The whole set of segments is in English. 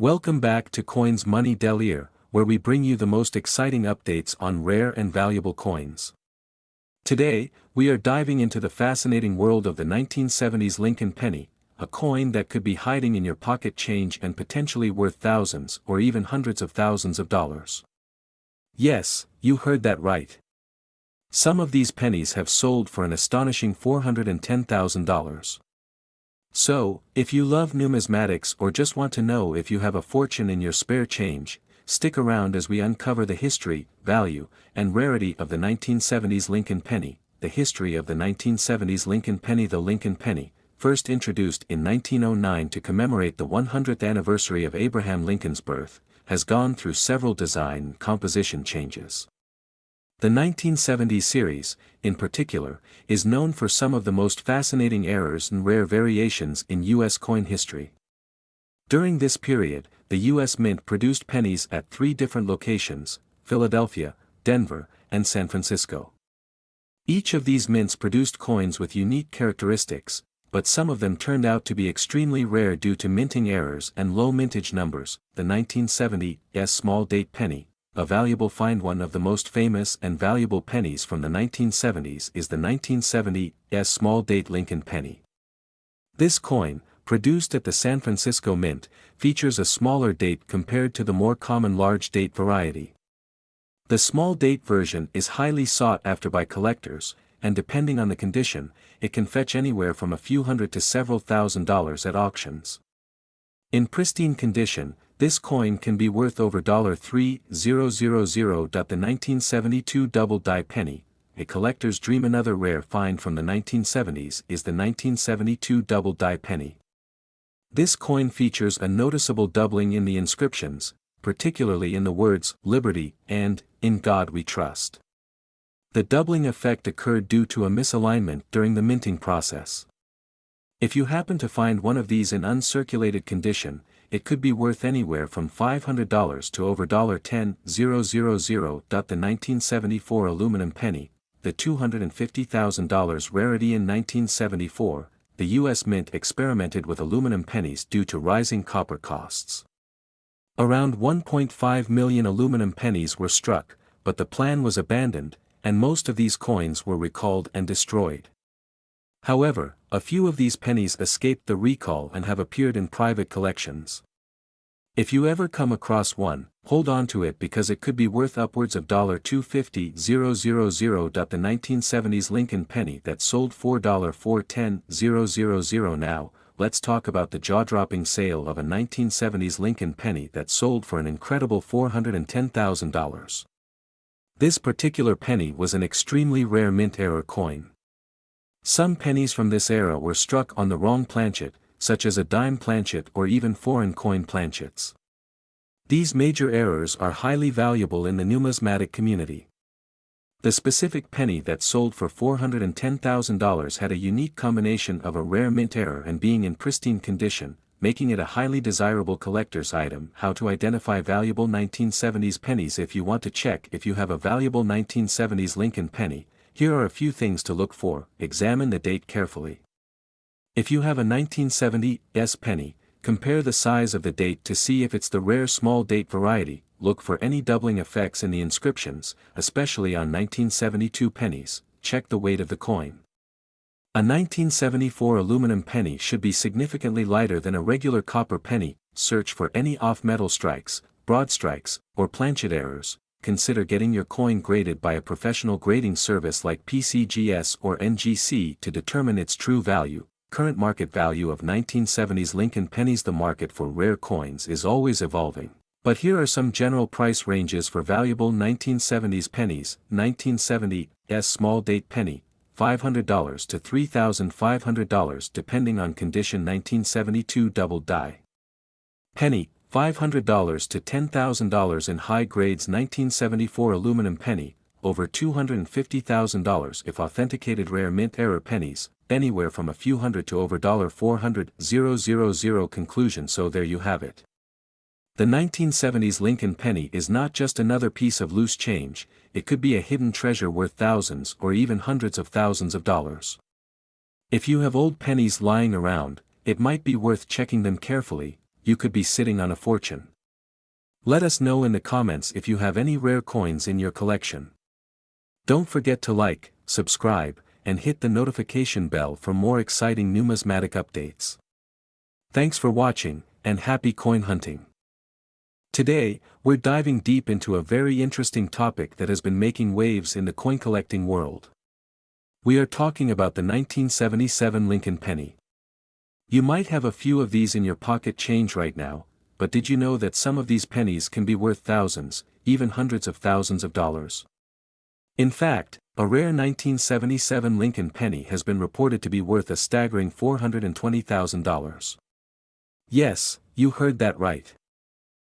Welcome back to Coins Money Delier, where we bring you the most exciting updates on rare and valuable coins. Today, we are diving into the fascinating world of the 1970s Lincoln penny, a coin that could be hiding in your pocket change and potentially worth thousands or even hundreds of thousands of dollars. Yes, you heard that right. Some of these pennies have sold for an astonishing $410,000. So, if you love numismatics or just want to know if you have a fortune in your spare change, stick around as we uncover the history, value, and rarity of the 1970s Lincoln penny. The history of the 1970s Lincoln penny. The Lincoln penny, first introduced in 1909 to commemorate the 100th anniversary of Abraham Lincoln's birth, has gone through several design and composition changes. The 1970s series, in particular, is known for some of the most fascinating errors and rare variations in U.S. coin history. During this period, the U.S. Mint produced pennies at 3 different locations: Philadelphia, Denver, and San Francisco. Each of these mints produced coins with unique characteristics, but some of them turned out to be extremely rare due to minting errors and low mintage numbers. The 1970s small date penny, a valuable find. One of the most famous and valuable pennies from the 1970s is the 1970s small date Lincoln penny. This coin, produced at the San Francisco Mint, features a smaller date compared to the more common large date variety. The small date version is highly sought after by collectors, and depending on the condition, it can fetch anywhere from a few hundred to several $1,000s at auctions. In pristine condition, this coin can be worth over $3,000. The 1972 double die penny, a collector's dream. Another rare find from the 1970s is the 1972 double die penny. This coin features a noticeable doubling in the inscriptions, particularly in the words "Liberty" and "In God We Trust." The doubling effect occurred due to a misalignment during the minting process. If you happen to find one of these in uncirculated condition, it could be worth anywhere from $500 to over $10,000. The 1974 aluminum penny, the $250,000 rarity. In 1974, the U.S. Mint experimented with aluminum pennies due to rising copper costs. Around 1.5 million aluminum pennies were struck, but the plan was abandoned, and most of these coins were recalled and destroyed. However, a few of these pennies escaped the recall and have appeared in private collections. If you ever come across one, hold on to it because it could be worth upwards of $250,000. The 1970s Lincoln penny that sold for $410,000. Now, let's talk about the jaw-dropping sale of a 1970s Lincoln penny that sold for an incredible $410,000. This particular penny was an extremely rare mint error coin. Some pennies from this era were struck on the wrong planchet, such as a dime planchet or even foreign coin planchets. These major errors are highly valuable in the numismatic community. The specific penny that sold for $410,000 had a unique combination of a rare mint error and being in pristine condition, making it a highly desirable collector's item. How to identify valuable 1970s pennies? If you want to check if you have a valuable 1970s Lincoln penny, here are a few things to look for. Examine the date carefully. If you have a 1970s penny, compare the size of the date to see if it's the rare small date variety. Look for any doubling effects in the inscriptions, especially on 1972 pennies. Check the weight of the coin. A 1974 aluminum penny should be significantly lighter than a regular copper penny. Search for any off-metal strikes, broad strikes, or planchet errors. Consider getting your coin graded by a professional grading service like PCGS or NGC to determine its true value. Current market value of 1970s Lincoln pennies. The market for rare coins is always evolving, but here are some general price ranges for valuable 1970s pennies. 1970s small date penny, $500 to $3,500 depending on condition. 1972 double die penny, $500 to $10,000 in high grades. 1974 aluminum penny, over $250,000 if authenticated. Rare mint error pennies, anywhere from a few hundred to over $400,000. Conclusion. So there you have it. The 1970s Lincoln penny is not just another piece of loose change, it could be a hidden treasure worth thousands or even hundreds of thousands of dollars. If you have old pennies lying around, it might be worth checking them carefully. you could be sitting on a fortune. Let us know in the comments if you have any rare coins in your collection. Don't forget to like, subscribe, and hit the notification bell for more exciting numismatic updates. Thanks for watching, and happy coin hunting. Today, we're diving deep into a very interesting topic that has been making waves in the coin collecting world. We are talking about the 1977 Lincoln penny. You might have a few of these in your pocket change right now, but did you know that some of these pennies can be worth thousands, even hundreds of thousands of dollars? In fact, a rare 1977 Lincoln penny has been reported to be worth a staggering $420,000. Yes, you heard that right.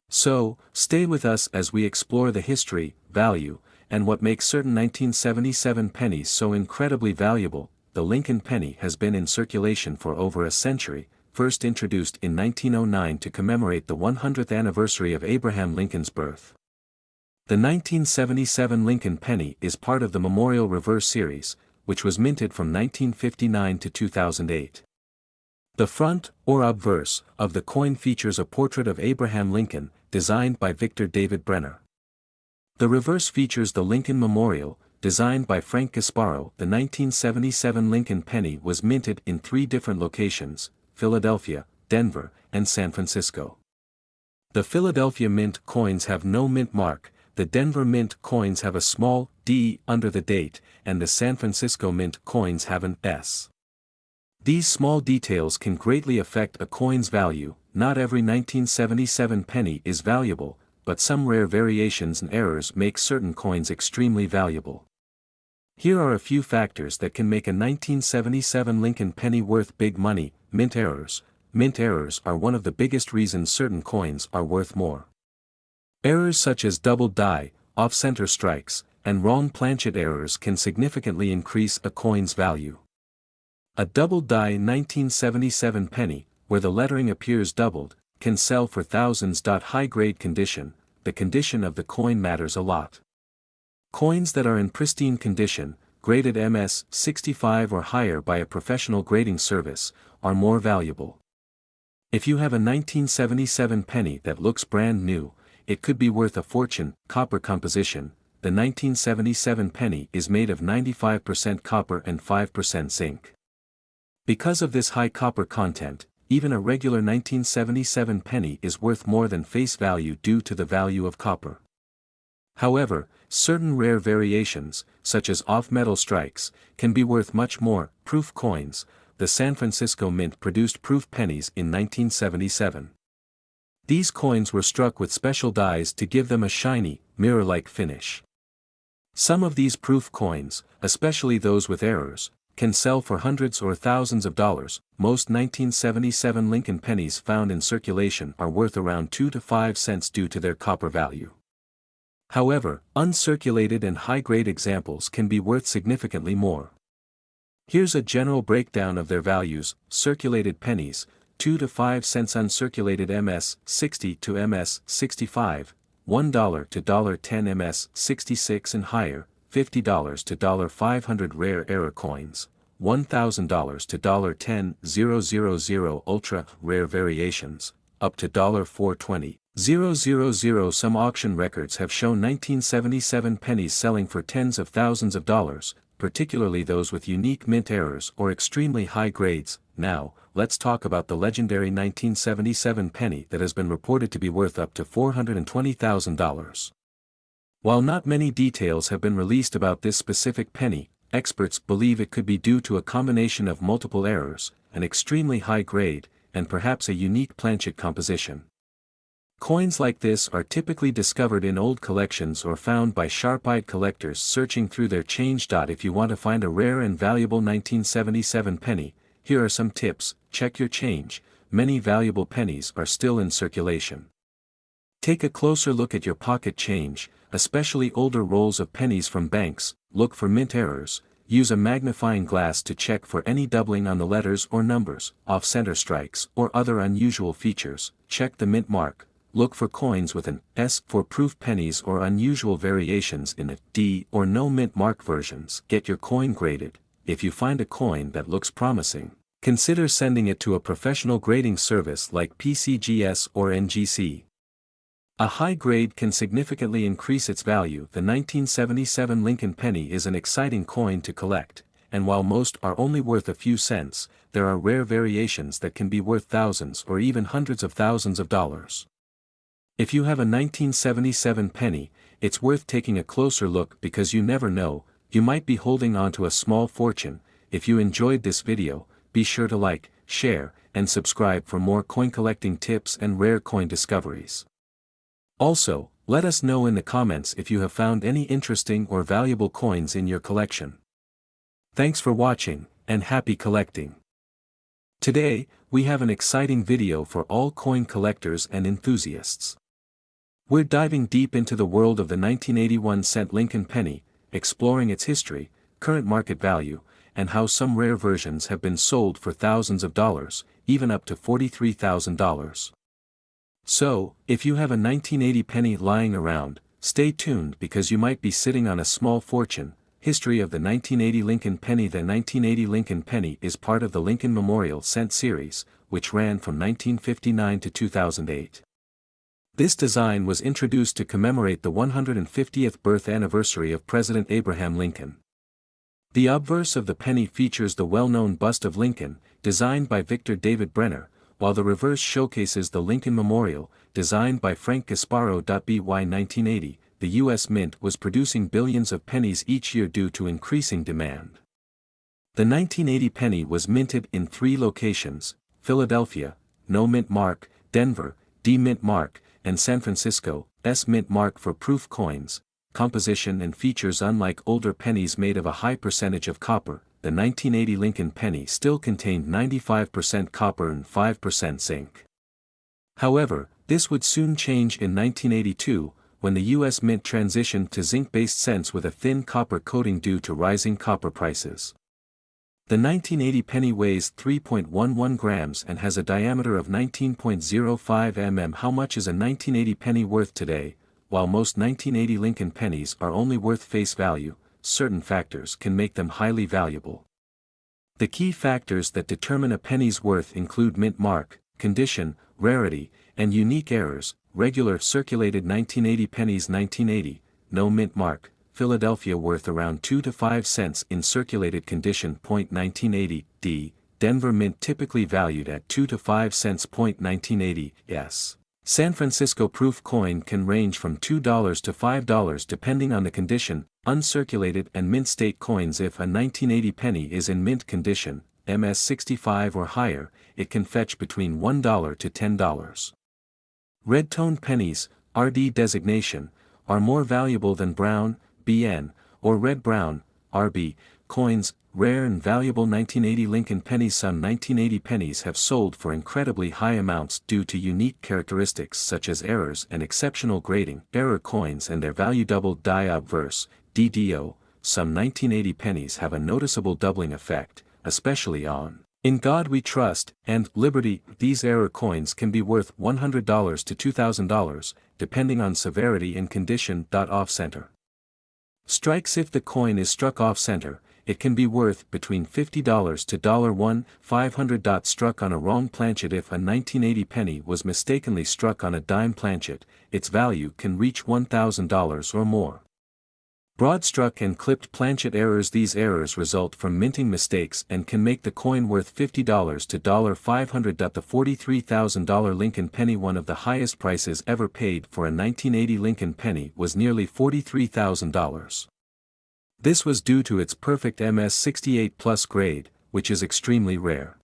So, stay with us as we explore the history, value, and what makes certain 1977 pennies so incredibly valuable. The Lincoln penny has been in circulation for over a century, first introduced in 1909 to commemorate the 100th anniversary of Abraham Lincoln's birth. The 1977 Lincoln penny is part of the Memorial Reverse series, which was minted from 1959 to 2008. The front, or obverse, of the coin features a portrait of Abraham Lincoln, designed by Victor David Brenner. The reverse features the Lincoln Memorial, designed by Frank Gasparo. The 1977 Lincoln penny was minted in 3 different locations: Philadelphia, Denver, and San Francisco. The Philadelphia mint coins have no mint mark, the Denver mint coins have a small D under the date, and the San Francisco mint coins have an S. These small details can greatly affect a coin's value. Not every 1977 penny is valuable, but some rare variations and errors make certain coins extremely valuable. Here are a few factors that can make a 1977 Lincoln penny worth big money. Mint errors. Mint errors are one of the biggest reasons certain coins are worth more. Errors such as double die, off-center strikes, and wrong planchet errors can significantly increase a coin's value. A double die 1977 penny, where the lettering appears doubled, can sell for thousands. High-grade condition. The condition of the coin matters a lot. Coins that are in pristine condition, graded MS 65 or higher by a professional grading service, are more valuable. If you have a 1977 penny that looks brand new, it could be worth a fortune. Copper composition. The 1977 penny is made of 95% copper and 5% zinc. Because of this high copper content, even a regular 1977 penny is worth more than face value due to the value of copper. However, certain rare variations, such as off-metal strikes, can be worth much more. Proof coins. The San Francisco Mint produced proof pennies in 1977. These coins were struck with special dies to give them a shiny, mirror-like finish. Some of these proof coins, especially those with errors, can sell for hundreds or thousands of dollars. Most 1977 Lincoln pennies found in circulation are worth around 2 to 5 cents due to their copper value. However, uncirculated and high-grade examples can be worth significantly more. Here's a general breakdown of their values. Circulated pennies, 2 to 5 cents. Uncirculated MS 60 to MS 65, $1 to $10 MS 66 and higher, $50 to $500. Rare error coins, $1,000 to $10,000. Ultra rare variations, up to $420,000. Some auction records have shown 1977 pennies selling for tens of thousands of dollars, particularly those with unique mint errors or extremely high grades. Now, let's talk about the legendary 1977 penny that has been reported to be worth up to $420,000. While not many details have been released about this specific penny, experts believe it could be due to a combination of multiple errors, an extremely high grade, and perhaps a unique planchet composition. Coins like this are typically discovered in old collections or found by sharp-eyed collectors searching through their change. If you want to find a rare and valuable 1977 penny, here are some tips. Check your change. Many valuable pennies are still in circulation. Take a closer look at your pocket change, especially older rolls of pennies from banks. Look for mint errors. Use a magnifying glass to check for any doubling on the letters or numbers, off-center strikes, or other unusual features. Check the mint mark. Look for coins with an S for proof pennies or unusual variations in a D or no mint mark versions. Get your coin graded. If you find a coin that looks promising, Consider sending it to a professional grading service like PCGS or NGC. A high grade can significantly increase its value. The 1977 Lincoln penny is an exciting coin to collect, and while most are only worth a few cents, there are rare variations that can be worth thousands or even hundreds of thousands of dollars. If you have a 1977 penny, it's worth taking a closer look because you never know, you might be holding on to a small fortune. If you enjoyed this video, be sure to like, share, and subscribe for more coin collecting tips and rare coin discoveries. Also, let us know in the comments if you have found any interesting or valuable coins in your collection. Thanks for watching, and happy collecting. Today, we have an exciting video for all coin collectors and enthusiasts. We're diving deep into the world of the 1981-cent Lincoln penny, exploring its history, current market value, and how some rare versions have been sold for thousands of dollars, even up to $43,000. So, if you have a 1980 penny lying around, stay tuned because you might be sitting on a small fortune. History of the 1980 Lincoln penny. The 1980 Lincoln penny is part of the Lincoln Memorial Cent series, which ran from 1959 to 2008. This design was introduced to commemorate the 150th birth anniversary of President Abraham Lincoln. The obverse of the penny features the well-known bust of Lincoln, designed by Victor David Brenner, while the reverse showcases the Lincoln Memorial, designed by Frank Gasparo. By 1980, the U.S. Mint was producing billions of pennies each year due to increasing demand. The 1980 penny was minted in 3 locations: Philadelphia, No Mint Mark; Denver, D Mint Mark; and San Francisco, S Mint Mark. For proof coins, composition and features. Unlike older pennies made of a high percentage of copper, the 1980 Lincoln penny still contained 95% copper and 5% zinc. However, this would soon change in 1982, when the U.S. Mint transitioned to zinc-based cents with a thin copper coating due to rising copper prices. The 1980 penny weighs 3.11 grams and has a diameter of 19.05 mm. How much is a 1980 penny worth today? While most 1980 Lincoln pennies are only worth face value, certain factors can make them highly valuable. The key factors that determine a penny's worth include mint mark, condition, rarity, and unique errors. Regular circulated 1980 pennies. 1980, no mint mark, Philadelphia, worth around 2 to 5 cents in circulated condition. 1980, D, Denver Mint, typically valued at 2 to 5 cents. 1980, S. San Francisco proof coin can range from $2 to $5 depending on the condition. Uncirculated and mint state coins. If a 1980 penny is in mint condition, MS 65 or higher, it can fetch between $1 to $10. Red-toned pennies, RD designation, are more valuable than brown, BN, or red-brown, RB, coins. Rare and valuable 1980 Lincoln pennies. Some 1980 pennies have sold for incredibly high amounts due to unique characteristics such as errors and exceptional grading. Error coins and their value doubled. Die obverse, DDO, some 1980 pennies have a noticeable doubling effect, especially on In God We Trust and Liberty. These error coins can be worth $100 to $2,000, depending on severity and condition. Off-center strikes. If the coin is struck off-center, it can be worth between $50 to $1,500. Struck on a wrong planchet. If a 1980 penny was mistakenly struck on a dime planchet, its value can reach $1,000 or more. Broad struck and clipped planchet errors. These errors result from minting mistakes and can make the coin worth $50 to $500. The $43,000 Lincoln penny, one of the highest prices ever paid for a 1980 Lincoln penny, was nearly $43,000. This was due to its perfect MS 68 plus grade, which is extremely rare.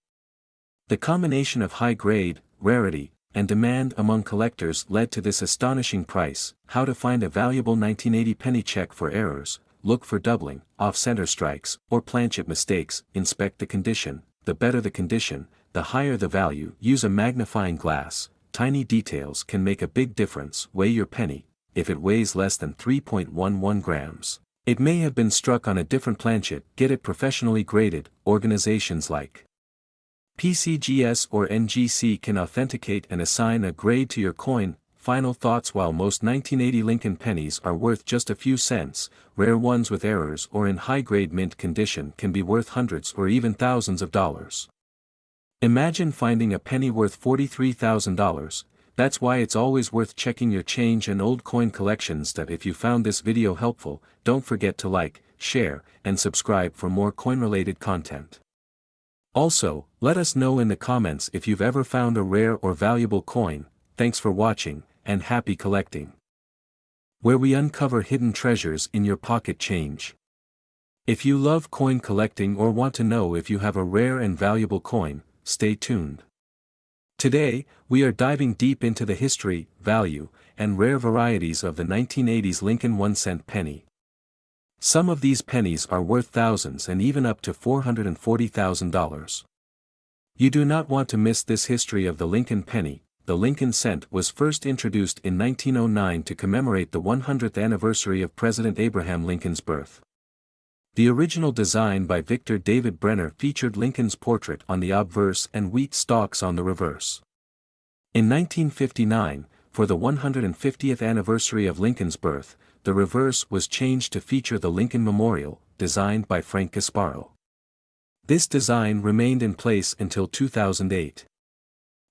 The combination of high grade, rarity, and demand among collectors led to this astonishing price. How to find a valuable 1980 penny? Check for errors, look for doubling, off-center strikes, or planchet mistakes. Inspect the condition. The better the condition, the higher the value. Use a magnifying glass. Tiny details can make a big difference. Weigh your penny. If it weighs less than 3.11 grams, it may have been struck on a different planchet. Get it professionally graded. Organizations like PCGS or NGC can authenticate and assign a grade to your coin. Final thoughts. While most 1980 Lincoln pennies are worth just a few cents, rare ones with errors or in high-grade mint condition can be worth hundreds or even thousands of dollars. Imagine finding a penny worth $43,000. That's why it's always worth checking your change and old coin collections. If you found this video helpful, don't forget to like, share, and subscribe for more coin-related content. Also, let us know in the comments if you've ever found a rare or valuable coin. Thanks for watching, and happy collecting. Where we uncover hidden treasures in your pocket change. If you love coin collecting or want to know if you have a rare and valuable coin, stay tuned. Today, we are diving deep into the history, value, and rare varieties of the 1980s Lincoln 1-cent penny. Some of these pennies are worth thousands and even up to $440,000. You do not want to miss this history of the Lincoln penny. The Lincoln cent was first introduced in 1909 to commemorate the 100th anniversary of President Abraham Lincoln's birth. The original design by Victor David Brenner featured Lincoln's portrait on the obverse and wheat stalks on the reverse. In 1959, for the 150th anniversary of Lincoln's birth, the reverse was changed to feature the Lincoln Memorial, designed by Frank Casparo. This design remained in place until 2008.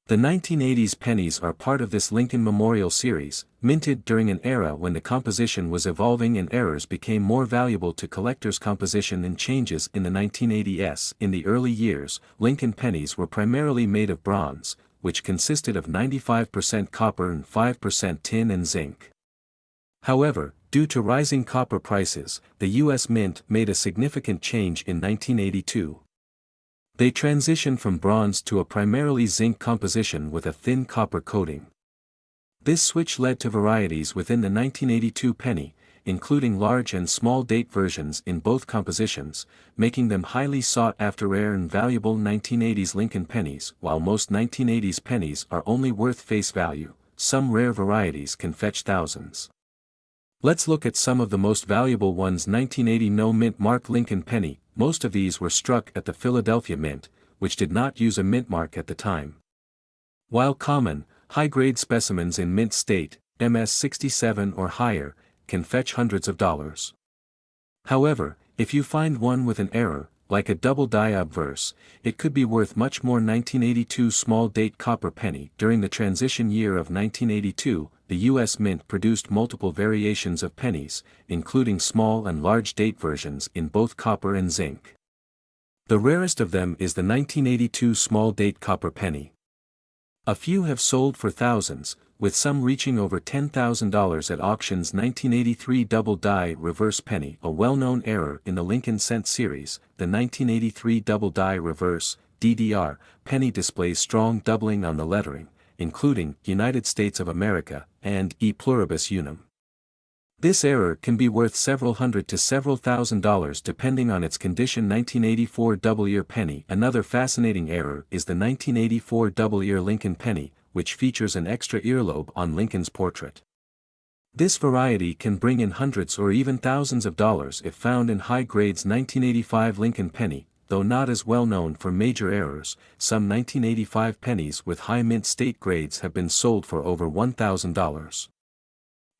The 1980s pennies are part of this Lincoln Memorial series, minted during an era when the composition was evolving and errors became more valuable to collectors. Composition and changes in the 1980s. In the early years, Lincoln pennies were primarily made of bronze, which consisted of 95% copper and 5% tin and zinc. However, due to rising copper prices, the U.S. Mint made a significant change in 1982. They transitioned from bronze to a primarily zinc composition with a thin copper coating. This switch led to varieties within the 1982 penny, including large and small date versions in both compositions, making them highly sought after. Rare and valuable 1980s Lincoln pennies. While most 1980s pennies are only worth face value, some rare varieties can fetch thousands. Let's look at some of the most valuable ones. 1980 No Mint Mark Lincoln penny. Most of these were struck at the Philadelphia Mint, which did not use a mint mark at the time. While common, high-grade specimens in mint state, MS 67 or higher, can fetch hundreds of dollars. However, if you find one with an error, like a double die obverse, it could be worth much more. 1982 Small date copper penny. During the transition year of 1982, the U.S. Mint produced multiple variations of pennies, including small and large date versions in both copper and zinc. The rarest of them is the 1982 small date copper penny. A few have sold for thousands, with some reaching over $10,000 at auctions. 1983 Double Die Reverse Penny. A well-known error in the Lincoln Cent series, the 1983 Double Die Reverse, DDR, penny displays strong doubling on the lettering, including United States of America and E Pluribus Unum. This error can be worth several hundred to several $1,000s depending on its condition. 1984 Double Ear Penny. Another fascinating error is the 1984 Double Ear Lincoln Penny, which features an extra earlobe on Lincoln's portrait. This variety can bring in hundreds or even thousands of dollars if found in high grades. 1985 Lincoln Penny. Though not as well known for major errors, some 1985 pennies with high mint state grades have been sold for over $1,000.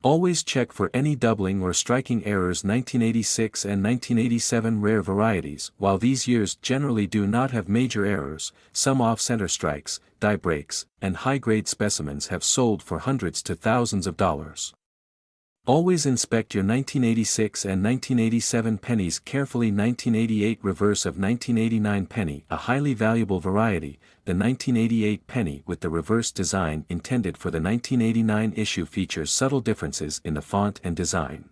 Always check for any doubling or striking errors. 1986 and 1987 Rare varieties. While these years generally do not have major errors, some off-center strikes, die breaks, and high-grade specimens have sold for hundreds to thousands of dollars. Always inspect your 1986 and 1987 pennies carefully. 1988 Reverse of 1989 Penny. A highly valuable variety, the 1988 penny with the reverse design intended for the 1989 issue features subtle differences in the font and design.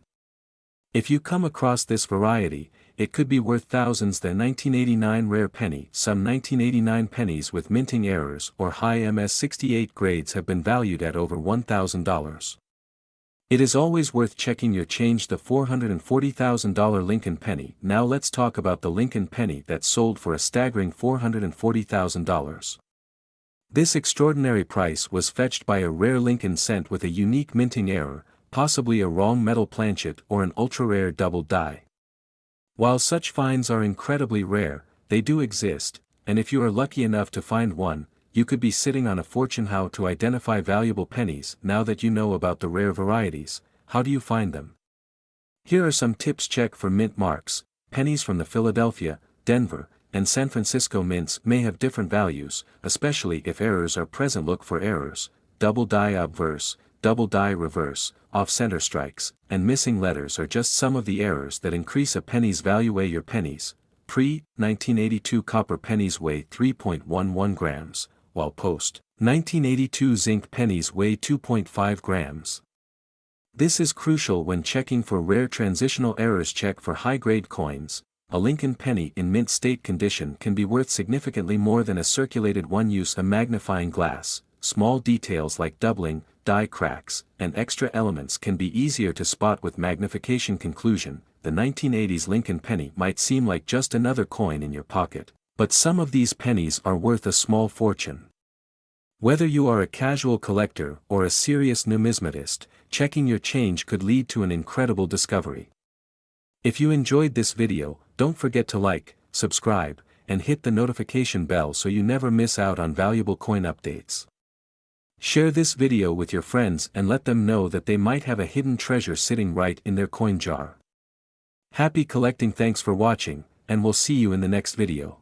If you come across this variety, it could be worth thousands. The 1989 Rare Penny. Some 1989 pennies with minting errors or high MS 68 grades have been valued at over $1,000. It is always worth checking your change. The $440,000 Lincoln penny. Now let's talk about the Lincoln penny that sold for a staggering $440,000. This extraordinary price was fetched by a rare Lincoln cent with a unique minting error, possibly a wrong metal planchet or an ultra-rare double die. While such finds are incredibly rare, they do exist, and if you are lucky enough to find one, you could be sitting on a fortune. How to identify valuable pennies. Now that you know about the rare varieties, how do you find them? Here are some tips. Check for mint marks. Pennies from the Philadelphia, Denver, and San Francisco mints may have different values, especially if errors are present. Look for errors, double die obverse, double die reverse, off-center strikes, and missing letters are just some of the errors that increase a penny's value. Weigh your pennies. Pre-1982 copper pennies weigh 3.11 grams, while post-1982 zinc pennies weigh 2.5 grams. This is crucial when checking for rare transitional errors. Check for high-grade coins. A Lincoln penny in mint state condition can be worth significantly more than a circulated one. Use a magnifying glass. Small details like doubling, die cracks, and extra elements can be easier to spot with magnification. Conclusion: the 1980s Lincoln penny might seem like just another coin in your pocket, but some of these pennies are worth a small fortune. Whether you are a casual collector or a serious numismatist, checking your change could lead to an incredible discovery. If you enjoyed this video, don't forget to like, subscribe, and hit the notification bell so you never miss out on valuable coin updates. Share this video with your friends and let them know that they might have a hidden treasure sitting right in their coin jar. Happy collecting! Thanks for watching, and we'll see you in the next video,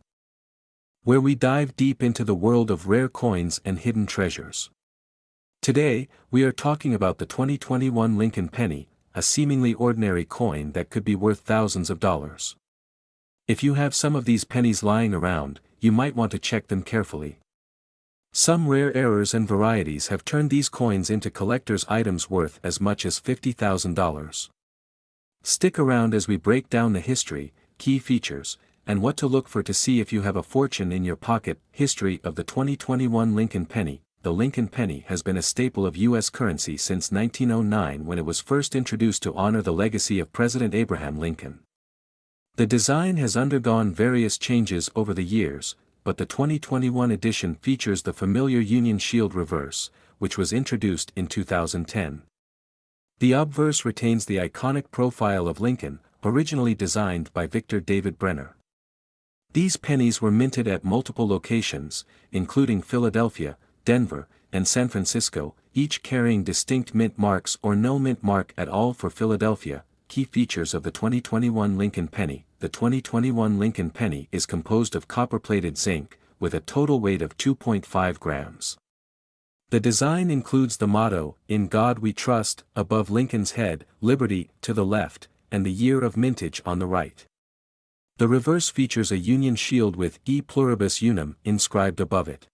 where we dive deep into the world of rare coins and hidden treasures. Today, we are talking about the 2021 Lincoln penny, a seemingly ordinary coin that could be worth thousands of dollars. If you have some of these pennies lying around, you might want to check them carefully. Some rare errors and varieties have turned these coins into collector's items worth as much as $50,000. Stick around as we break down the history, key features, and what to look for to see if you have a fortune in your pocket. History of the 2021 Lincoln penny. The Lincoln penny has been a staple of U.S. currency since 1909, when it was first introduced to honor the legacy of President Abraham Lincoln. The design has undergone various changes over the years, but the 2021 edition features the familiar Union Shield reverse, which was introduced in 2010. The obverse retains the iconic profile of Lincoln, originally designed by Victor David Brenner. These pennies were minted at multiple locations, including Philadelphia, Denver, and San Francisco, each carrying distinct mint marks or no mint mark at all. For Philadelphia, key features of the 2021 Lincoln penny. The 2021 Lincoln penny is composed of copper-plated zinc, with a total weight of 2.5 grams. The design includes the motto, "In God We Trust," above Lincoln's head, "Liberty," to the left, and the year of mintage on the right. The reverse features a Union shield with "E pluribus unum" inscribed above it.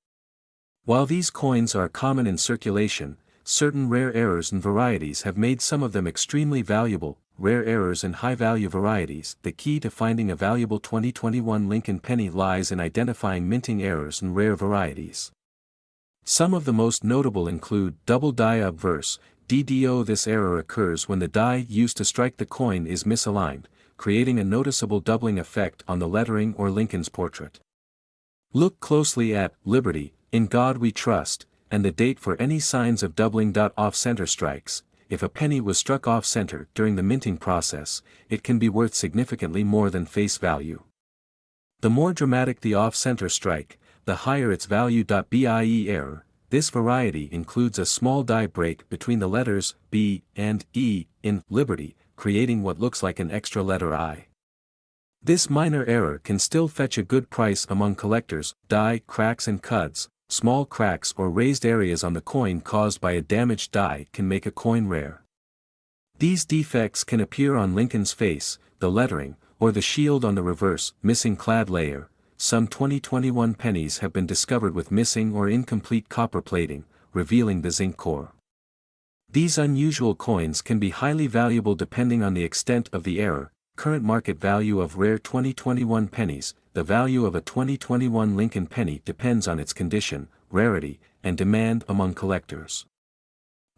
While these coins are common in circulation, certain rare errors and varieties have made some of them extremely valuable. Rare errors and high-value varieties. The key to finding a valuable 2021 Lincoln penny lies in identifying minting errors and rare varieties. Some of the most notable include double die obverse, DDO. This error occurs when the die used to strike the coin is misaligned, creating a noticeable doubling effect on the lettering or Lincoln's portrait. Look closely at "Liberty, in God We Trust," and the date for any signs of doubling. Off-center strikes. If a penny was struck off-center during the minting process, it can be worth significantly more than face value. The more dramatic the off-center strike, the higher its value. BIE error. This variety includes a small die break between the letters B and E in Liberty, creating what looks like an extra letter I. This minor error can still fetch a good price among collectors. Die cracks and cuds. Small cracks or raised areas on the coin caused by a damaged die can make a coin rare. These defects can appear on Lincoln's face, the lettering, or the shield on the reverse. Missing clad layer. Some 2021 pennies have been discovered with missing or incomplete copper plating, revealing the zinc core. These unusual coins can be highly valuable depending on the extent of the error. Current market value of rare 2021 pennies. The value of a 2021 Lincoln penny depends on its condition, rarity, and demand among collectors.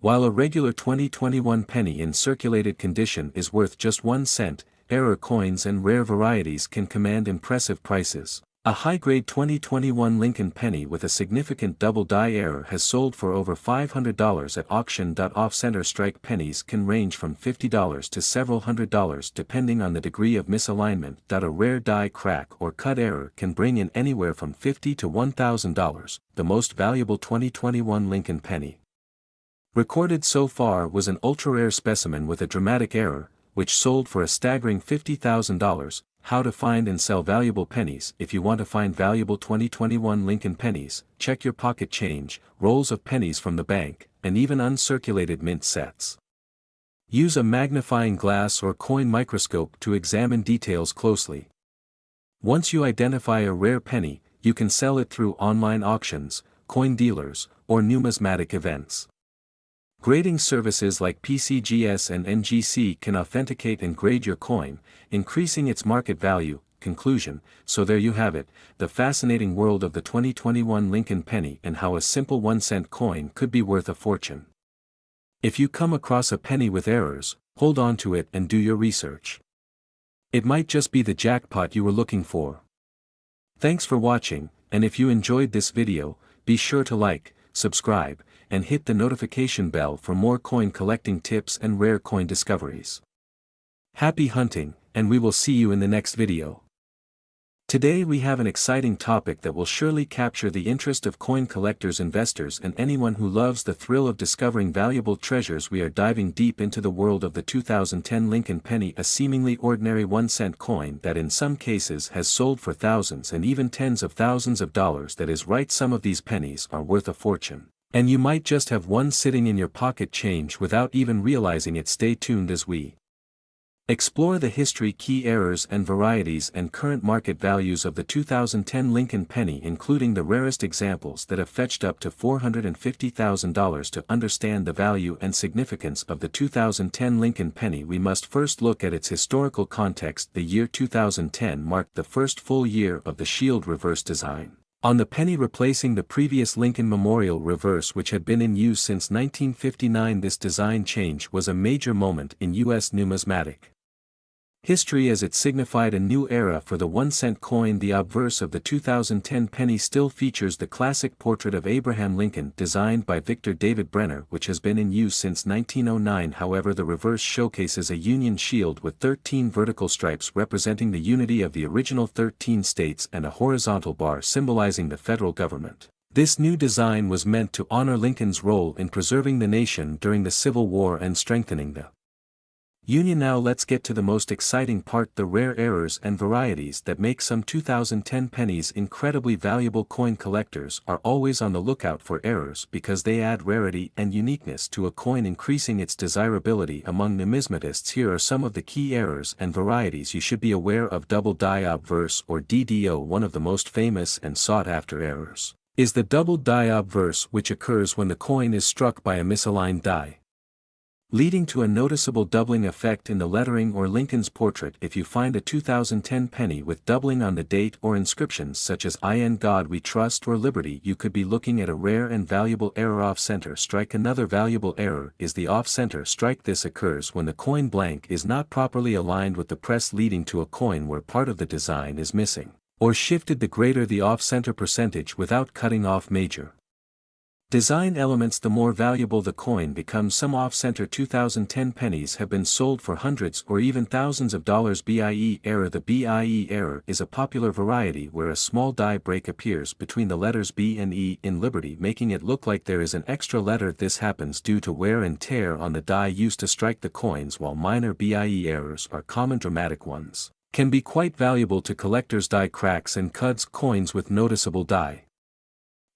While a regular 2021 penny in circulated condition is worth just 1 cent, error coins and rare varieties can command impressive prices. A high-grade 2021 Lincoln penny with a significant double die error has sold for over $500 at auction. Off-center strike pennies can range from $50 to several $100s depending on the degree of misalignment. A rare die crack or cut error can bring in anywhere from $50 to $1,000. The most valuable 2021 Lincoln penny recorded so far was an ultra-rare specimen with a dramatic error, which sold for a staggering $50,000. How to find and sell valuable pennies. If you want to find valuable 2021 Lincoln pennies, check your pocket change, rolls of pennies from the bank, and even uncirculated mint sets. Use a magnifying glass or coin microscope to examine details closely. Once you identify a rare penny, you can sell it through online auctions, coin dealers, or numismatic events. Grading services like PCGS and NGC can authenticate and grade your coin, increasing its market value. Conclusion: so there you have it, the fascinating world of the 2021 Lincoln penny and how a simple 1-cent coin could be worth a fortune. If you come across a penny with errors, hold on to it and do your research. It might just be the jackpot you were looking for. Thanks for watching, and if you enjoyed this video, be sure to like, subscribe, and hit the notification bell for more coin collecting tips and rare coin discoveries. Happy hunting, and we will see you in the next video. Today we have an exciting topic that will surely capture the interest of coin collectors, investors, and anyone who loves the thrill of discovering valuable treasures. We are diving deep into the world of the 2010 Lincoln penny, a seemingly ordinary 1-cent coin that in some cases has sold for thousands and even tens of thousands of dollars. That is right, some of these pennies are worth a fortune. And you might just have one sitting in your pocket change without even realizing it. Stay tuned as we explore the history, key errors and varieties, and current market values of the 2010 Lincoln penny, including the rarest examples that have fetched up to $450,000. To understand the value and significance of the 2010 Lincoln penny, we must first look at its historical context. The year 2010 marked the first full year of the shield reverse design on the penny, replacing the previous Lincoln Memorial reverse which had been in use since 1959. This design change was a major moment in U.S. numismatic history as it signified a new era for the 1-cent coin. The obverse of the 2010 penny still features the classic portrait of Abraham Lincoln designed by Victor David Brenner, which has been in use since 1909. However, the reverse showcases a Union shield with 13 vertical stripes representing the unity of the original 13 states and a horizontal bar symbolizing the federal government. This new design was meant to honor Lincoln's role in preserving the nation during the Civil War and strengthening the Union. Now let's get to the most exciting part, the rare errors and varieties that make some 2010 pennies incredibly valuable. Coin collectors are always on the lookout for errors because they add rarity and uniqueness to a coin, increasing its desirability among numismatists. Here are some of the key errors and varieties you should be aware of. Double die obverse or DDO. One of the most famous and sought-after errors is the double die obverse, which occurs when the coin is struck by a misaligned die, leading to a noticeable doubling effect in the lettering or Lincoln's portrait. If you find a 2010 penny with doubling on the date or inscriptions such as "In God We Trust" or "Liberty," you could be looking at a rare and valuable error. Off-center strike. Another valuable error is the off-center strike. This occurs when the coin blank is not properly aligned with the press, leading to a coin where part of the design is missing or shifted. The greater the off-center percentage without cutting off major design elements, the more valuable the coin becomes. Some off-center 2010 pennies have been sold for hundreds or even thousands of dollars. BIE error. The BIE error is a popular variety where a small die break appears between the letters B and E in Liberty, making it look like there is an extra letter. This happens due to wear and tear on the die used to strike the coins. While minor BIE errors are common, dramatic ones can be quite valuable to collectors. Die cracks and cuds. Coins with noticeable die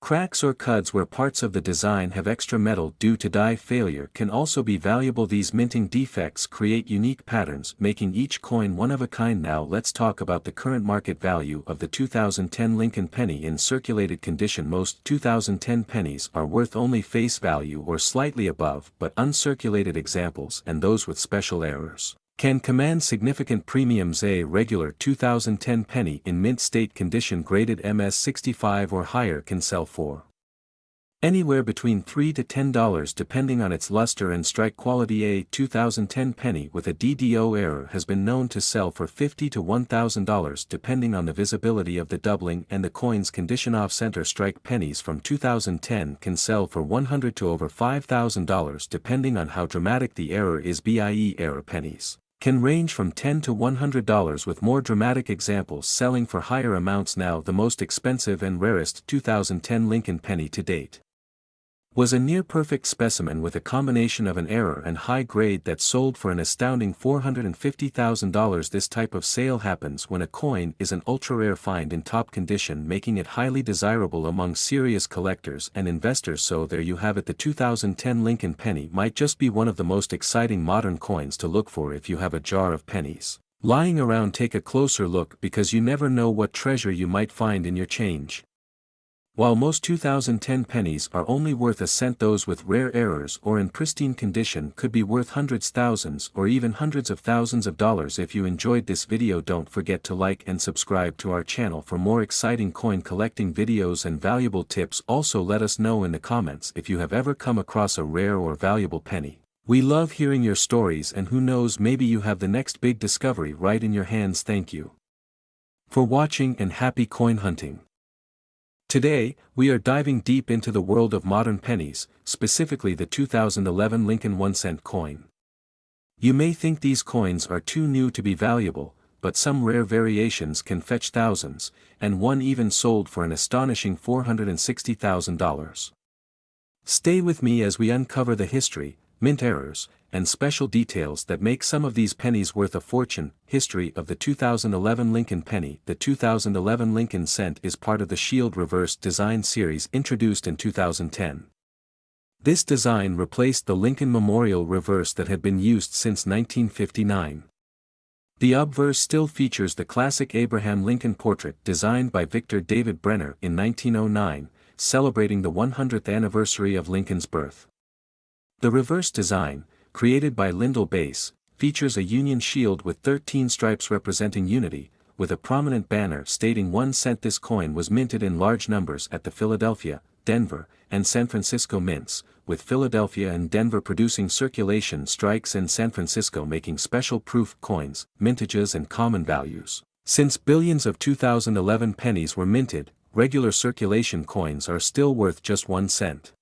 cracks or cuds where parts of the design have extra metal due to die failure can also be valuable. These minting defects create unique patterns, making each coin one of a kind. Now let's talk about the current market value of the 2010 Lincoln penny in circulated condition. Most 2010 pennies are worth only face value or slightly above, but uncirculated examples and those with special errors can command significant premiums. A regular 2010 penny in mint state condition graded MS65 or higher can sell for anywhere between $3 to $10 depending on its luster and strike quality. A 2010 penny with a DDO error has been known to sell for $50 to $1,000 depending on the visibility of the doubling and the coin's condition. Off-center strike pennies from 2010 can sell for $100 to over $5,000 depending on how dramatic the error is. BIE error pennies can range from $10 to $100 with more dramatic examples selling for higher amounts. Now the most expensive and rarest 2010 Lincoln penny to date. Was a near-perfect specimen with a combination of an error and high grade that sold for an astounding $450,000. This type of sale happens when a coin is an ultra-rare find in top condition, making it highly desirable among serious collectors and investors. So there you have it. The 2010 Lincoln penny might just be one of the most exciting modern coins to look for if you have a jar of pennies lying around. Take a closer look, because you never know what treasure you might find in your change. While most 2010 pennies are only worth a cent, those with rare errors or in pristine condition could be worth hundreds, thousands, or even hundreds of thousands of dollars. If you enjoyed this video, don't forget to like and subscribe to our channel for more exciting coin collecting videos and valuable tips. Also, let us know in the comments if you have ever come across a rare or valuable penny. We love hearing your stories, and who knows, maybe you have the next big discovery right in your hands. Thank you for watching and happy coin hunting. Today, we are diving deep into the world of modern pennies, specifically the 2011 Lincoln 1-cent coin. You may think these coins are too new to be valuable, but some rare variations can fetch thousands, and one even sold for an astonishing $460,000. Stay with me as we uncover the history, mint errors, and special details that make some of these pennies worth a fortune. History of the 2011 Lincoln penny. The 2011 Lincoln cent is part of the Shield reverse design series introduced in 2010. This design replaced the Lincoln Memorial reverse that had been used since 1959. The obverse still features the classic Abraham Lincoln portrait designed by Victor David Brenner in 1909, celebrating the 100th anniversary of Lincoln's birth. The reverse design, created by Lyndall Bass, features a Union shield with 13 stripes representing unity, with a prominent banner stating 1 cent. This coin was minted in large numbers at the Philadelphia, Denver, and San Francisco mints, with Philadelphia and Denver producing circulation strikes and San Francisco making special proof coins, mintages and common values. Since billions of 2011 pennies were minted, regular circulation coins are still worth just 1 cent.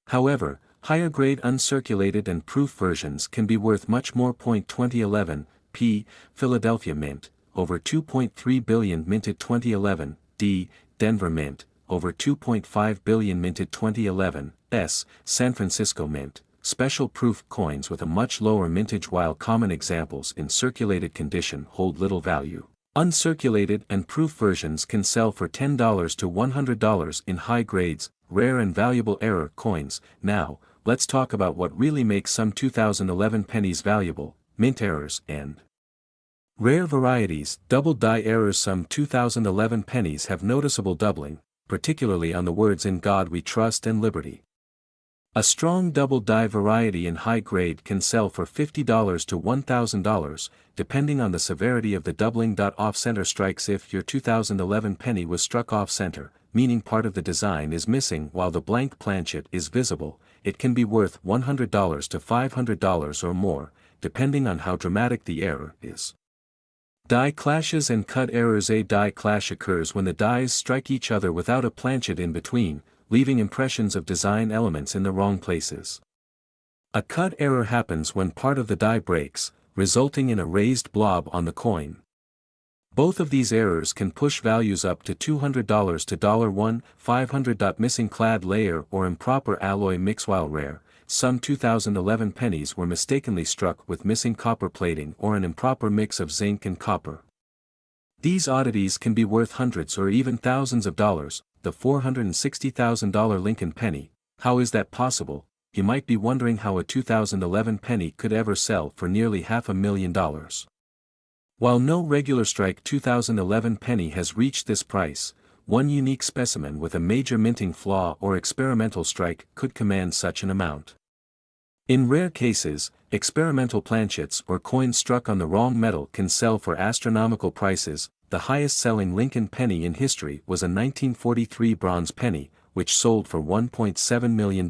However, higher-grade uncirculated and proof versions can be worth much more. 2011, p. Philadelphia Mint, over 2.3 billion minted 2011, d. Denver Mint, over 2.5 billion minted 2011, s. San Francisco Mint, special proof coins with a much lower mintage, while common examples in circulated condition hold little value. Uncirculated and proof versions can sell for $10 to $100 in high grades, rare and valuable error coins. Now, let's talk about what really makes some 2011 pennies valuable: mint errors and rare varieties. Double die errors. Some 2011 pennies have noticeable doubling, particularly on the words "In God We Trust" and "Liberty." A strong double die variety in high grade can sell for $50 to $1,000, depending on the severity of the doubling. Off-center strikes. If your 2011 penny was struck off-center, meaning part of the design is missing while the blank planchet is visible, it can be worth $100 to $500 or more, depending on how dramatic the error is. Die clashes and cut errors. A die clash occurs when the dies strike each other without a planchet in between, leaving impressions of design elements in the wrong places. A cut error happens when part of the die breaks, resulting in a raised blob on the coin. Both of these errors can push values up to $200 to $1,500. Missing clad layer or improper alloy mix. While rare, some 2011 pennies were mistakenly struck with missing copper plating or an improper mix of zinc and copper. These oddities can be worth hundreds or even thousands of dollars. The $460,000 Lincoln penny. How is that possible? You might be wondering how a 2011 penny could ever sell for nearly $500,000. While no regular strike 2011 penny has reached this price, one unique specimen with a major minting flaw or experimental strike could command such an amount. In rare cases, experimental planchets or coins struck on the wrong metal can sell for astronomical prices. The highest-selling Lincoln penny in history was a 1943 bronze penny, which sold for $1.7 million.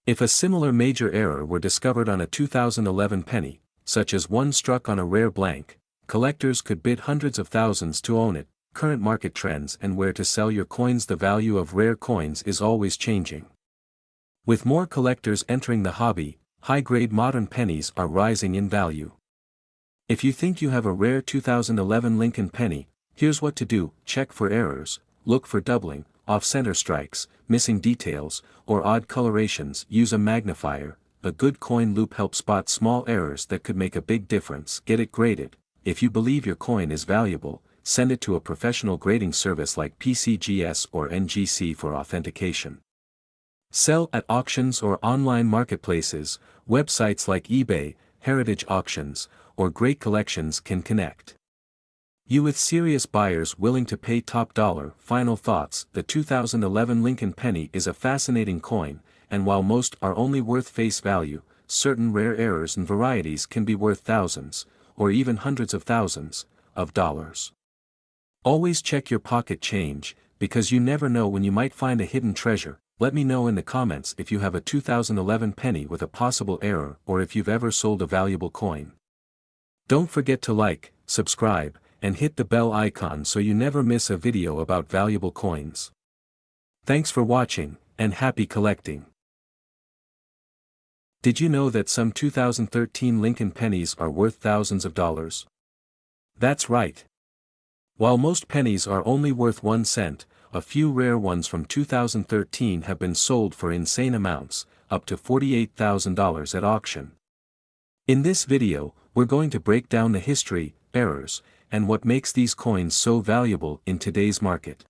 If a similar major error were discovered on a 2011 penny, such as one struck on a rare blank, collectors could bid hundreds of thousands to own it. Current market trends and where to sell your coins. The value of rare coins is always changing. With more collectors entering the hobby, high-grade modern pennies are rising in value. If you think you have a rare 2011 Lincoln penny, here's what to do: check for errors, look for doubling, off-center strikes, missing details, or odd colorations. Use a magnifier. A good coin loupe helps spot small errors that could make a big difference. Get it graded. If you believe your coin is valuable, send it to a professional grading service like PCGS or NGC for authentication. Sell at auctions or online marketplaces. Websites like eBay, Heritage Auctions, or Great Collections can connect you with serious buyers willing to pay top dollar. Final thoughts. The 2011 Lincoln penny is a fascinating coin, and while most are only worth face value, certain rare errors and varieties can be worth thousands, or even hundreds of thousands, of dollars. Always check your pocket change, because you never know when you might find a hidden treasure. Let me know in the comments if you have a 2011 penny with a possible error or if you've ever sold a valuable coin. Don't forget to like, subscribe, and hit the bell icon so you never miss a video about valuable coins. Thanks for watching, and happy collecting. Did you know that some 2013 Lincoln pennies are worth thousands of dollars? That's right. While most pennies are only worth 1 cent, a few rare ones from 2013 have been sold for insane amounts, up to $48,000 at auction. In this video, we're going to break down the history, errors, and what makes these coins so valuable in today's market.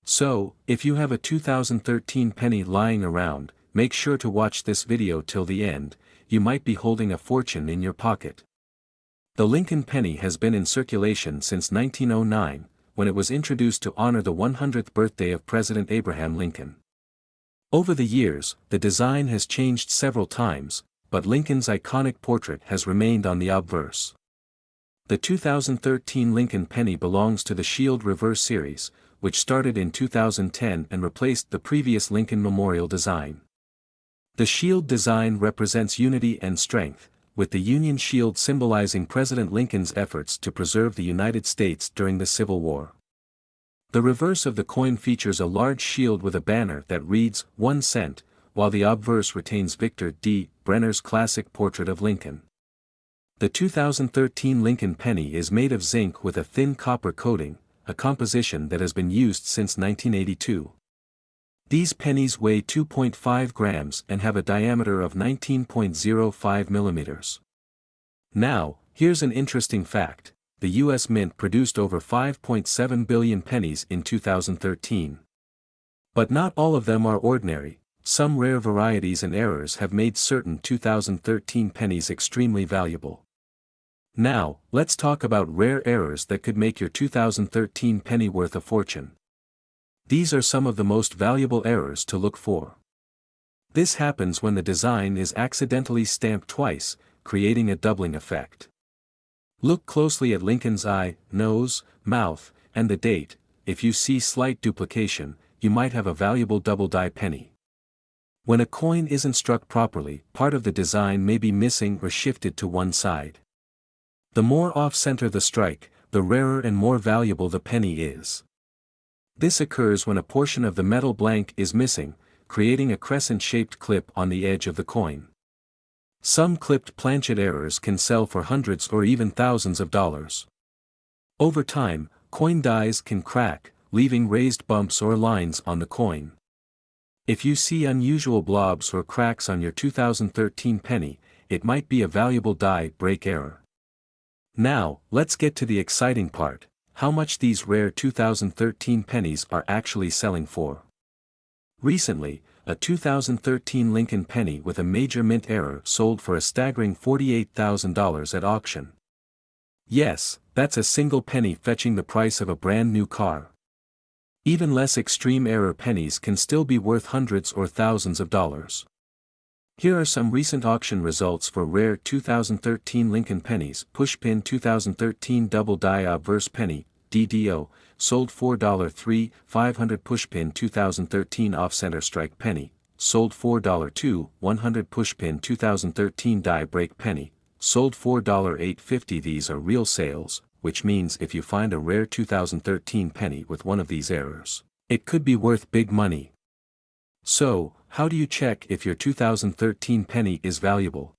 So, if you have a 2013 penny lying around, make sure to watch this video till the end. You might be holding a fortune in your pocket. The Lincoln penny has been in circulation since 1909, when it was introduced to honor the 100th birthday of President Abraham Lincoln. Over the years, the design has changed several times, but Lincoln's iconic portrait has remained on the obverse. The 2013 Lincoln penny belongs to the Shield Reverse series, which started in 2010 and replaced the previous Lincoln Memorial design. The shield design represents unity and strength, with the Union Shield symbolizing President Lincoln's efforts to preserve the United States during the Civil War. The reverse of the coin features a large shield with a banner that reads 1 cent, while the obverse retains Victor D. Brenner's classic portrait of Lincoln. The 2013 Lincoln penny is made of zinc with a thin copper coating, a composition that has been used since 1982. These pennies weigh 2.5 grams and have a diameter of 19.05 millimeters. Now, here's an interesting fact. The U.S. Mint produced over 5.7 billion pennies in 2013. But not all of them are ordinary. Some rare varieties and errors have made certain 2013 pennies extremely valuable. Now, let's talk about rare errors that could make your 2013 penny worth a fortune. These are some of the most valuable errors to look for. This happens when the design is accidentally stamped twice, creating a doubling effect. Look closely at Lincoln's eye, nose, mouth, and the date. If you see slight duplication, you might have a valuable double-die penny. When a coin isn't struck properly, part of the design may be missing or shifted to one side. The more off-center the strike, the rarer and more valuable the penny is. This occurs when a portion of the metal blank is missing, creating a crescent-shaped clip on the edge of the coin. Some clipped planchet errors can sell for hundreds or even thousands of dollars. Over time, coin dies can crack, leaving raised bumps or lines on the coin. If you see unusual blobs or cracks on your 2013 penny, it might be a valuable die break error. Now, let's get to the exciting part: how much these rare 2013 pennies are actually selling for. Recently, a 2013 Lincoln penny with a major mint error sold for a staggering $48,000 at auction. Yes, that's a single penny fetching the price of a brand new car. Even less extreme error pennies can still be worth hundreds or thousands of dollars. Here are some recent auction results for rare 2013 Lincoln pennies. Pushpin 2013 Double Die Obverse Penny, DDO, sold $4.3. 500 Pushpin 2013 Off-Center Strike Penny, sold $4.2. 100 Pushpin 2013 Die Break Penny, sold $4.850. These are real sales, which means if you find a rare 2013 penny with one of these errors, it could be worth big money. So, how do you check if your 2013 penny is valuable?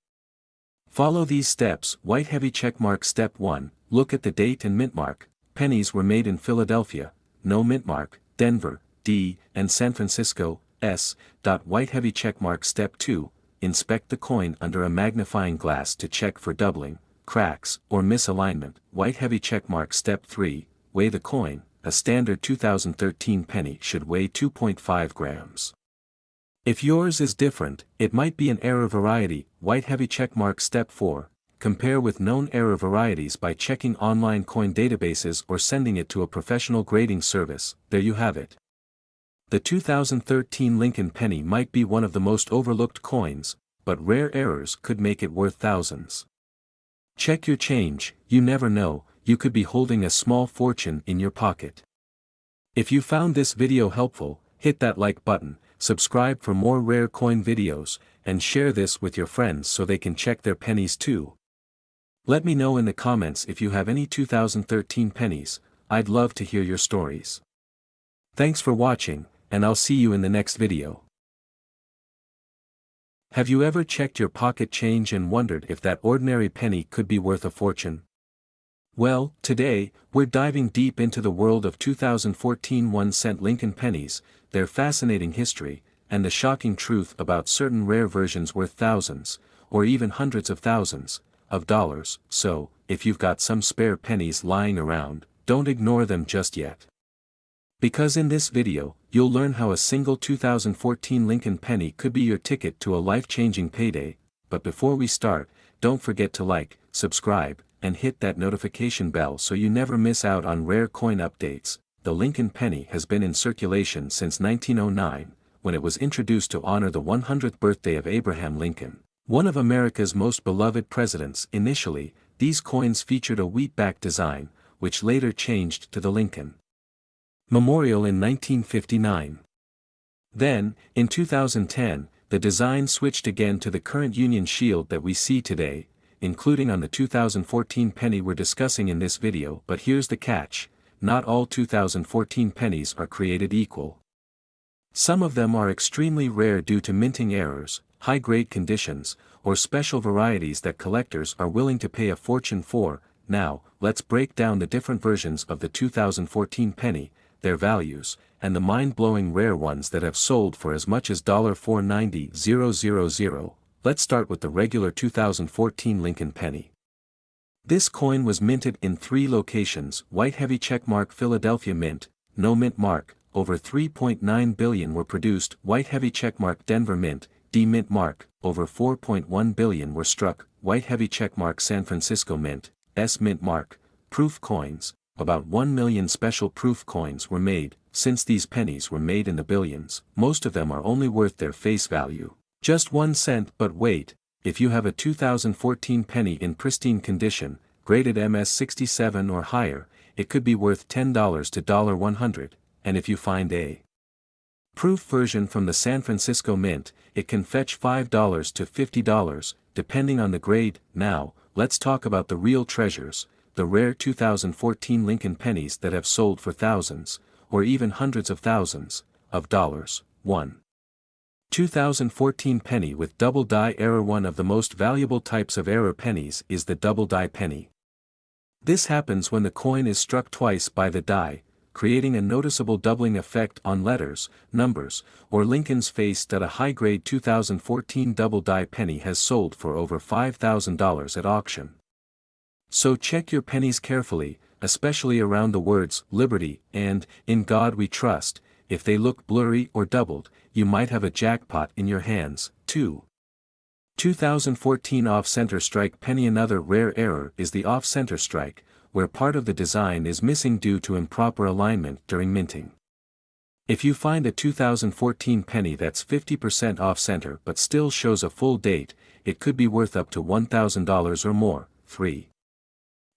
Follow these steps. White heavy checkmark. Step 1, look at the date and mint mark. Pennies were made in Philadelphia, no mint mark. Denver, D, and San Francisco, S. White heavy checkmark. Step 2, inspect the coin under a magnifying glass to check for doubling, cracks, or misalignment. White heavy checkmark. Step 3, weigh the coin. A standard 2013 penny should weigh 2.5 grams. If yours is different, it might be an error variety. White heavy checkmark. Step 4, compare with known error varieties by checking online coin databases or sending it to a professional grading service. There you have it. The 2013 Lincoln penny might be one of the most overlooked coins, but rare errors could make it worth thousands. Check your change, you never know, you could be holding a small fortune in your pocket. If you found this video helpful, hit that like button, subscribe for more rare coin videos, and share this with your friends so they can check their pennies too. Let me know in the comments if you have any 2013 pennies, I'd love to hear your stories. Thanks for watching, and I'll see you in the next video. Have you ever checked your pocket change and wondered if that ordinary penny could be worth a fortune? Well, today, we're diving deep into the world of 2014 1-cent Lincoln pennies, their fascinating history, and the shocking truth about certain rare versions worth thousands, or even hundreds of thousands, of dollars. So, if you've got some spare pennies lying around, don't ignore them just yet. Because in this video, you'll learn how a single 2014 Lincoln penny could be your ticket to a life-changing payday. But before we start, don't forget to like, subscribe, and hit that notification bell so you never miss out on rare coin updates. The Lincoln penny has been in circulation since 1909, when it was introduced to honor the 100th birthday of Abraham Lincoln, one of America's most beloved presidents. Initially, these coins featured a wheat-back design, which later changed to the Lincoln Memorial in 1959. Then, in 2010, the design switched again to the current Union Shield that we see today, including on the 2014 penny we're discussing in this video. But here's the catch, not all 2014 pennies are created equal. Some of them are extremely rare due to minting errors, high-grade conditions, or special varieties that collectors are willing to pay a fortune for. Now, let's break down the different versions of the 2014 penny, their values, and the mind-blowing rare ones that have sold for as much as $490,000. Let's start with the regular 2014 Lincoln penny. This coin was minted in 3 locations: white heavy checkmark Philadelphia Mint, no mint mark, over 3.9 billion were produced; white heavy checkmark Denver Mint, D mint mark, over 4.1 billion were struck; white heavy checkmark San Francisco Mint, S mint mark. Proof coins, about 1 million special proof coins were made. Since these pennies were made in the billions, most of them are only worth their face value, just 1 cent. But wait, if you have a 2014 penny in pristine condition, graded MS67 or higher, it could be worth $10 to $100, and if you find a proof version from the San Francisco Mint, it can fetch $5 to $50, depending on the grade. Now, let's talk about the real treasures, the rare 2014 Lincoln pennies that have sold for thousands, or even hundreds of thousands, of dollars. 1. 2014 penny with double die error. One of the most valuable types of error pennies is the double die penny. This happens when the coin is struck twice by the die, creating a noticeable doubling effect on letters, numbers, or Lincoln's face. A high-grade 2014 double die penny has sold for over $5,000 at auction. So check your pennies carefully, especially around the words "Liberty" and "In God We Trust." If they look blurry or doubled, you might have a jackpot in your hands. 2. 2014 off-center strike penny. Another rare error is the off-center strike, where part of the design is missing due to improper alignment during minting. If you find a 2014 penny that's 50% off-center but still shows a full date, it could be worth up to $1,000 or more. 3.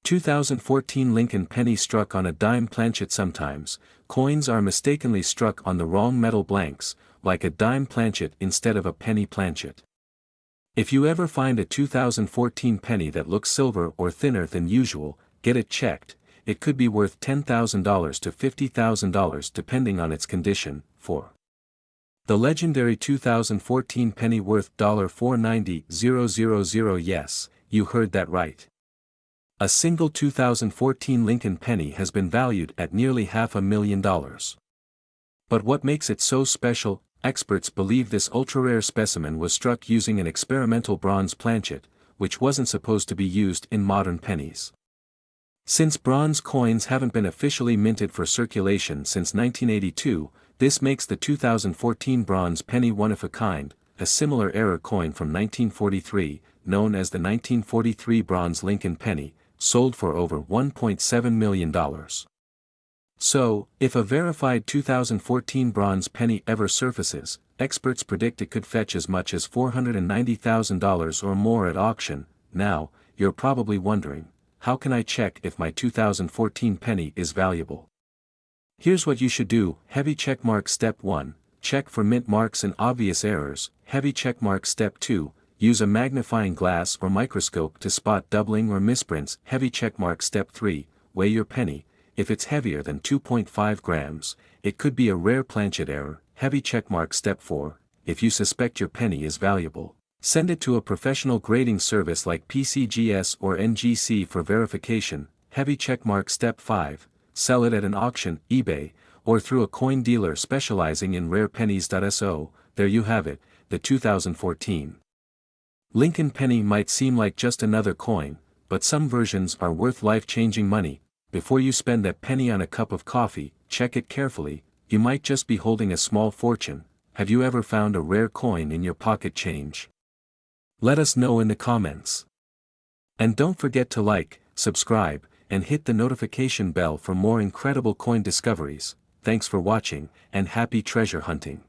2014 Lincoln penny struck on a dime planchet. Sometimes, coins are mistakenly struck on the wrong metal blanks, like a dime planchet instead of a penny planchet. If you ever find a 2014 penny that looks silver or thinner than usual, get it checked. It could be worth $10,000 to $50,000 depending on its condition. 4. The legendary 2014 penny worth $490,000. Yes, you heard that right. A single 2014 Lincoln penny has been valued at nearly $500,000. But what makes it so special? Experts believe this ultra-rare specimen was struck using an experimental bronze planchet, which wasn't supposed to be used in modern pennies. Since bronze coins haven't been officially minted for circulation since 1982, this makes the 2014 bronze penny one of a kind. A similar era coin from 1943, known as the 1943 bronze Lincoln penny, sold for over $1.7 million. So, if a verified 2014 bronze penny ever surfaces, experts predict it could fetch as much as $490,000 or more at auction. Now, you're probably wondering, how can I check if my 2014 penny is valuable? Here's what you should do. Heavy checkmark. Step 1. Check for mint marks and obvious errors. Heavy checkmark. Step 2. Use a magnifying glass or microscope to spot doubling or misprints. Heavy checkmark. Step 3. Weigh your penny. If it's heavier than 2.5 grams, it could be a rare planchet error. Heavy checkmark. Step 4. If you suspect your penny is valuable, send it to a professional grading service like PCGS or NGC for verification. Heavy checkmark. Step 5. Sell it at an auction, eBay, or through a coin dealer specializing in rare pennies. So, there you have it, the 2014 Lincoln penny might seem like just another coin, but some versions are worth life-changing money. Before you spend that penny on a cup of coffee, check it carefully. You might just be holding a small fortune. Have you ever found a rare coin in your pocket change? Let us know in the comments. And don't forget to like, subscribe, and hit the notification bell for more incredible coin discoveries. Thanks for watching, and happy treasure hunting.